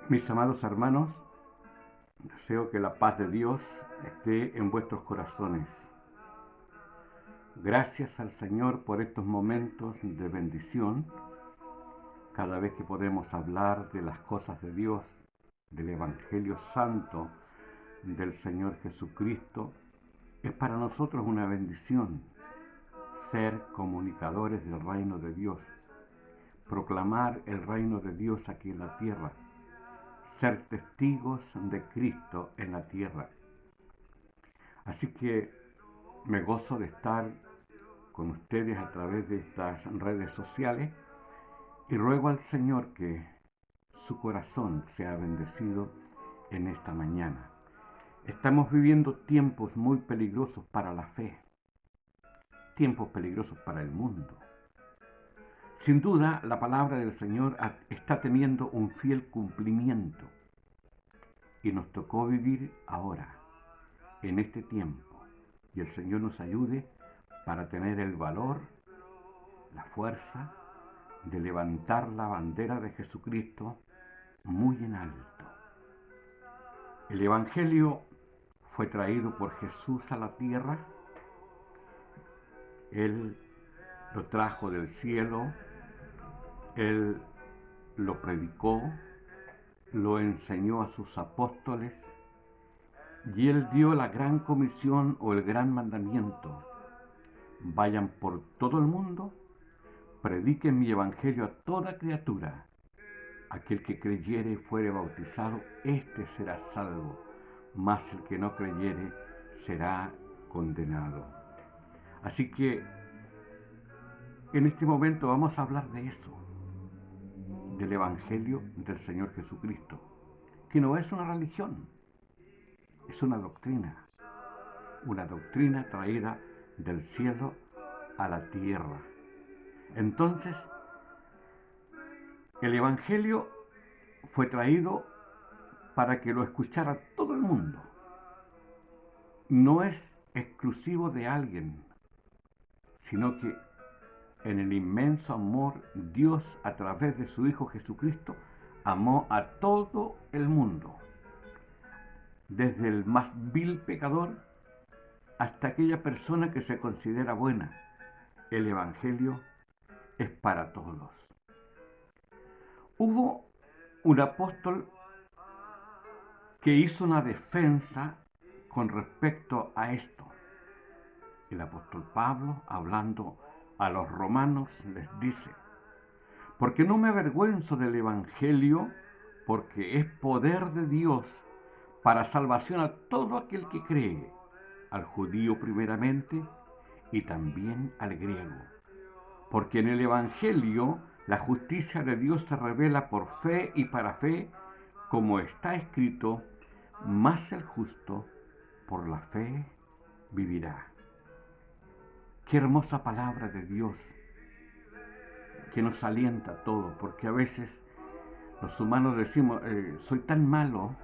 Mis amados hermanos, deseo que la paz de Dios esté en vuestros corazones. Gracias al Señor por estos momentos de bendición, cada vez que podemos hablar de las cosas de Dios, del Evangelio Santo del Señor Jesucristo. Es para nosotros una bendición ser comunicadores del reino de Dios, proclamar el reino de Dios aquí en la tierra, ser testigos de Cristo en la tierra. Así que me gozo de estar con ustedes a través de estas redes sociales y ruego al Señor que su corazón sea bendecido en esta mañana. Estamos viviendo tiempos muy peligrosos para la fe, tiempos peligrosos para el mundo. Sin duda, la palabra del Señor está teniendo un fiel cumplimiento y nos tocó vivir ahora, en este tiempo, y el Señor nos ayude para tener el valor, la fuerza de levantar la bandera de Jesucristo muy en alto. El Evangelio fue traído por Jesús a la tierra. Él lo trajo del cielo, Él lo predicó, lo enseñó a sus apóstoles y Él dio la gran comisión o el gran mandamiento. Vayan por todo el mundo, prediquen mi Evangelio a toda criatura. Aquel que creyere y fuere bautizado, éste será salvo, mas el que no creyere será condenado. Así que en este momento vamos a hablar de eso, del Evangelio del Señor Jesucristo, que no es una religión, es una doctrina traída del cielo a la tierra. Entonces, el Evangelio fue traído para que lo escuchara todo el mundo. No es exclusivo de alguien, sino que en el inmenso amor, Dios a través de su Hijo Jesucristo amó a todo el mundo, desde el más vil pecador hasta aquella persona que se considera buena. El Evangelio es para todos. Hubo un apóstol que hizo una defensa con respecto a esto. El apóstol Pablo, hablando a los romanos, les dice: porque no me avergüenzo del Evangelio, porque es poder de Dios para salvación a todo aquel que cree, al judío primeramente y también al griego. Porque en el Evangelio la justicia de Dios se revela por fe y para fe, como está escrito: mas el justo por la fe vivirá. Qué hermosa palabra de Dios que nos alienta a todos, porque a veces los humanos decimos, soy tan malo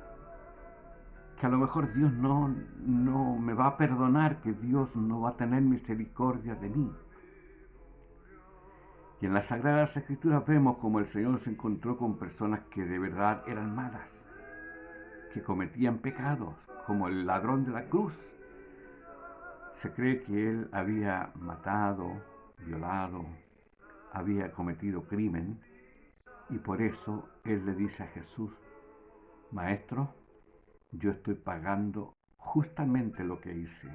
que a lo mejor Dios no me va a perdonar, que Dios no va a tener misericordia de mí. Y en las Sagradas Escrituras vemos como el Señor se encontró con personas que de verdad eran malas, que cometían pecados, como el ladrón de la cruz. Se cree que él había matado, violado, había cometido crimen, y por eso él le dice a Jesús: Maestro, yo estoy pagando justamente lo que hice,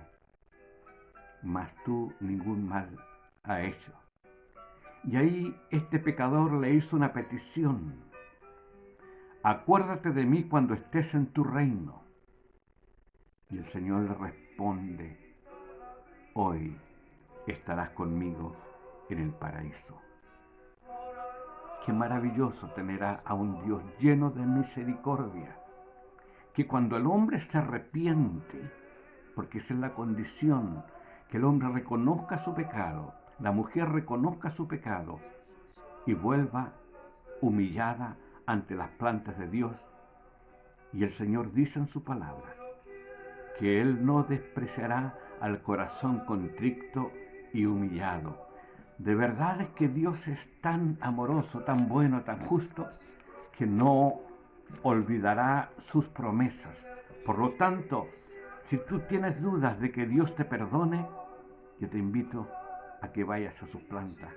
mas tú ningún mal has hecho. Y ahí este pecador le hizo una petición: acuérdate de mí cuando estés en tu reino. Y el Señor le responde: hoy estarás conmigo en el paraíso. Qué maravilloso tener a un Dios lleno de misericordia, que cuando el hombre se arrepiente, porque esa es la condición, que el hombre reconozca su pecado, la mujer reconozca su pecado y vuelva humillada ante las plantas de Dios. Y el Señor dice en su palabra que Él no despreciará al corazón contrito y humillado. De verdad es que Dios es tan amoroso, tan bueno, tan justo, que no olvidará sus promesas. Por lo tanto, si tú tienes dudas de que Dios te perdone, yo te invito a que vayas a su planta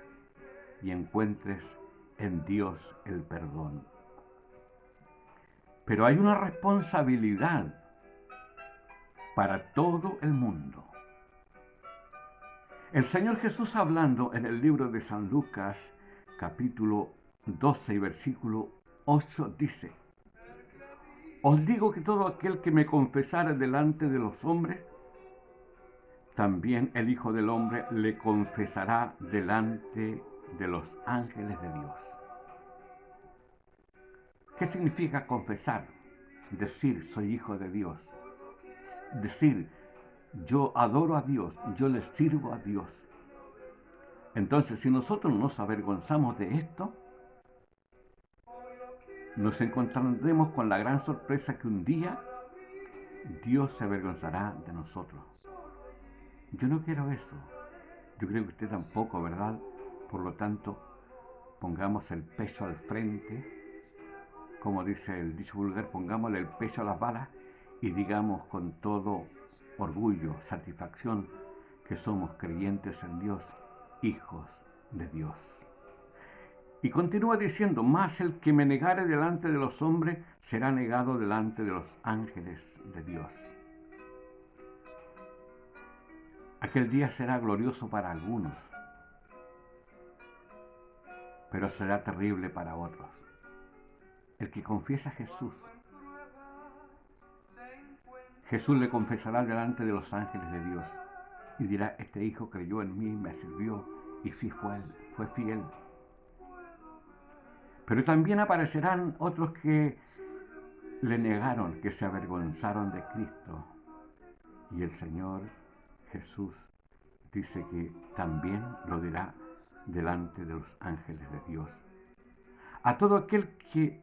y encuentres en Dios el perdón. Pero hay una responsabilidad para todo el mundo. El Señor Jesús, hablando en el libro de San Lucas, capítulo 12 y versículo 8, dice: os digo que todo aquel que me confesare delante de los hombres, también el Hijo del Hombre le confesará delante de los ángeles de Dios. ¿Qué significa confesar? Decir, soy hijo de Dios. Decir, yo adoro a Dios, yo le sirvo a Dios. Entonces, si nosotros nos avergonzamos de esto, nos encontraremos con la gran sorpresa que un día Dios se avergonzará de nosotros. Yo no quiero eso. Yo creo que usted tampoco, ¿verdad? Por lo tanto, pongamos el pecho al frente, como dice el dicho vulgar, pongámosle el pecho a las balas y digamos con todo orgullo, satisfacción, que somos creyentes en Dios, hijos de Dios. Y continúa diciendo, más el que me negare delante de los hombres será negado delante de los ángeles de Dios. Aquel día será glorioso para algunos, pero será terrible para otros. El que confiesa a Jesús, Jesús le confesará delante de los ángeles de Dios y dirá, este hijo creyó en mí, me sirvió y sí fue fiel. Pero también aparecerán otros que le negaron, que se avergonzaron de Cristo. Y el Señor Jesús dice que también lo dirá delante de los ángeles de Dios. A todo aquel que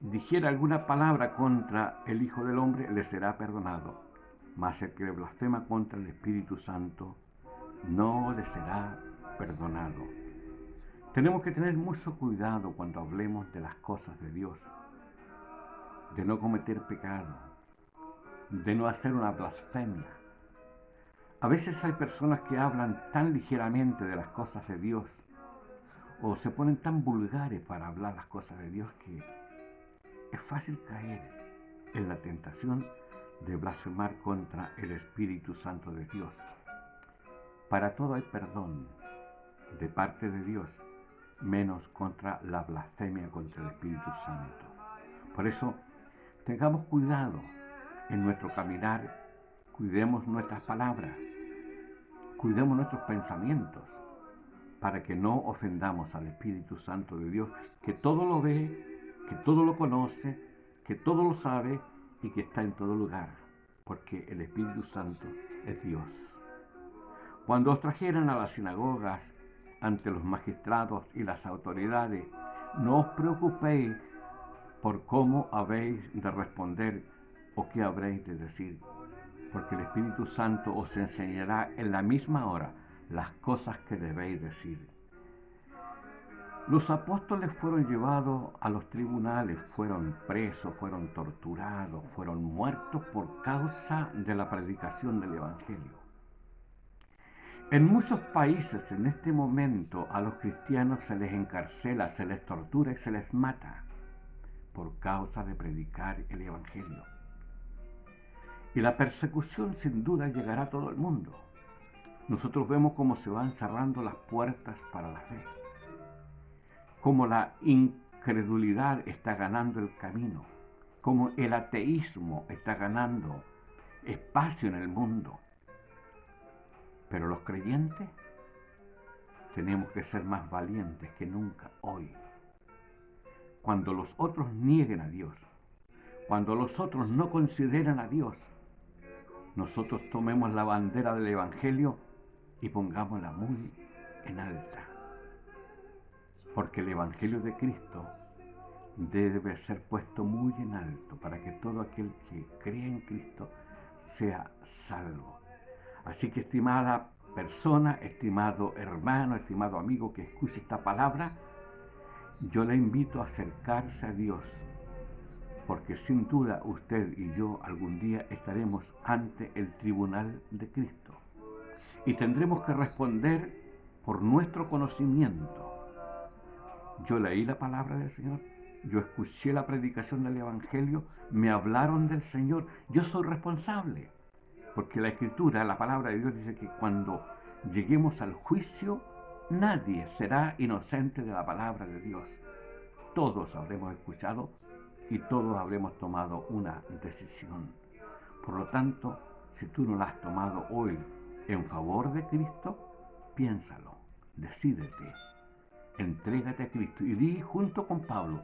dijera alguna palabra contra el Hijo del Hombre le será perdonado, mas el que blasfema contra el Espíritu Santo no le será perdonado. Tenemos que tener mucho cuidado cuando hablemos de las cosas de Dios, de no cometer pecado, de no hacer una blasfemia. A veces hay personas que hablan tan ligeramente de las cosas de Dios o se ponen tan vulgares para hablar las cosas de Dios que es fácil caer en la tentación de blasfemar contra el Espíritu Santo de Dios. Para todo hay perdón de parte de Dios, menos contra la blasfemia contra el Espíritu Santo. Por eso, tengamos cuidado en nuestro caminar, cuidemos nuestras palabras, cuidemos nuestros pensamientos, para que no ofendamos al Espíritu Santo de Dios, que todo lo ve, que todo lo conoce, que todo lo sabe y que está en todo lugar, porque el Espíritu Santo es Dios. Cuando os trajeran a las sinagogas ante los magistrados y las autoridades, no os preocupéis por cómo habéis de responder o qué habréis de decir, porque el Espíritu Santo os enseñará en la misma hora las cosas que debéis decir. Los apóstoles fueron llevados a los tribunales, fueron presos, fueron torturados, fueron muertos por causa de la predicación del Evangelio. En muchos países en este momento a los cristianos se les encarcela, se les tortura y se les mata por causa de predicar el Evangelio. Y la persecución sin duda llegará a todo el mundo. Nosotros vemos cómo se van cerrando las puertas para la fe, cómo la incredulidad está ganando el camino, cómo el ateísmo está ganando espacio en el mundo. Pero los creyentes tenemos que ser más valientes que nunca hoy. Cuando los otros nieguen a Dios, cuando los otros no consideren a Dios, nosotros tomemos la bandera del Evangelio y pongámosla muy en alta. Porque el Evangelio de Cristo debe ser puesto muy en alto para que todo aquel que cree en Cristo sea salvo. Así que, estimada persona, estimado hermano, estimado amigo que escuche esta palabra, yo le invito a acercarse a Dios porque sin duda usted y yo algún día estaremos ante el tribunal de Cristo y tendremos que responder por nuestro conocimiento. Yo leí la palabra del Señor, yo escuché la predicación del Evangelio, me hablaron del Señor, yo soy responsable, porque la Escritura, la palabra de Dios dice que cuando lleguemos al juicio, nadie será inocente de la palabra de Dios. Todos habremos escuchado y todos habremos tomado una decisión. Por lo tanto, si tú no la has tomado hoy en favor de Cristo, piénsalo, decídete, entrégate a Cristo y di junto con Pablo: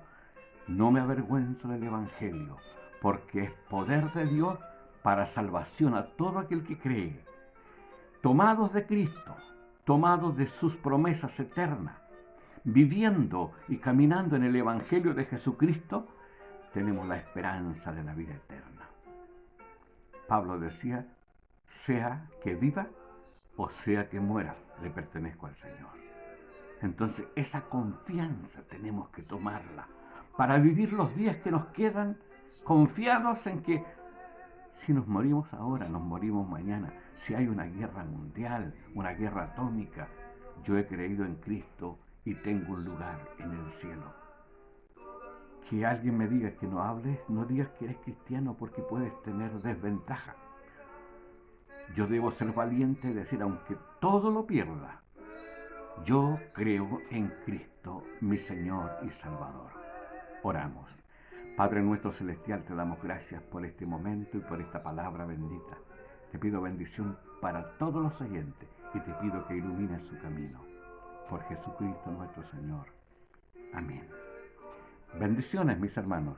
no me avergüenzo del Evangelio, porque es poder de Dios para salvación a todo aquel que cree. Tomados de Cristo, tomados de sus promesas eternas, viviendo y caminando en el Evangelio de Jesucristo, tenemos la esperanza de la vida eterna. Pablo decía: sea que viva o sea que muera, le pertenezco al Señor. Entonces esa confianza tenemos que tomarla para vivir los días que nos quedan confiados en que si nos morimos ahora, nos morimos mañana. Si hay una guerra mundial, una guerra atómica, yo he creído en Cristo y tengo un lugar en el cielo. Que alguien me diga que no hables, no digas que eres cristiano porque puedes tener desventaja. Yo debo ser valiente y decir: aunque todo lo pierda, yo creo en Cristo, mi Señor y Salvador. Oramos. Padre nuestro celestial, te damos gracias por este momento y por esta palabra bendita. Te pido bendición para todos los oyentes y te pido que ilumines su camino. Por Jesucristo nuestro Señor. Amén. Bendiciones, mis hermanos.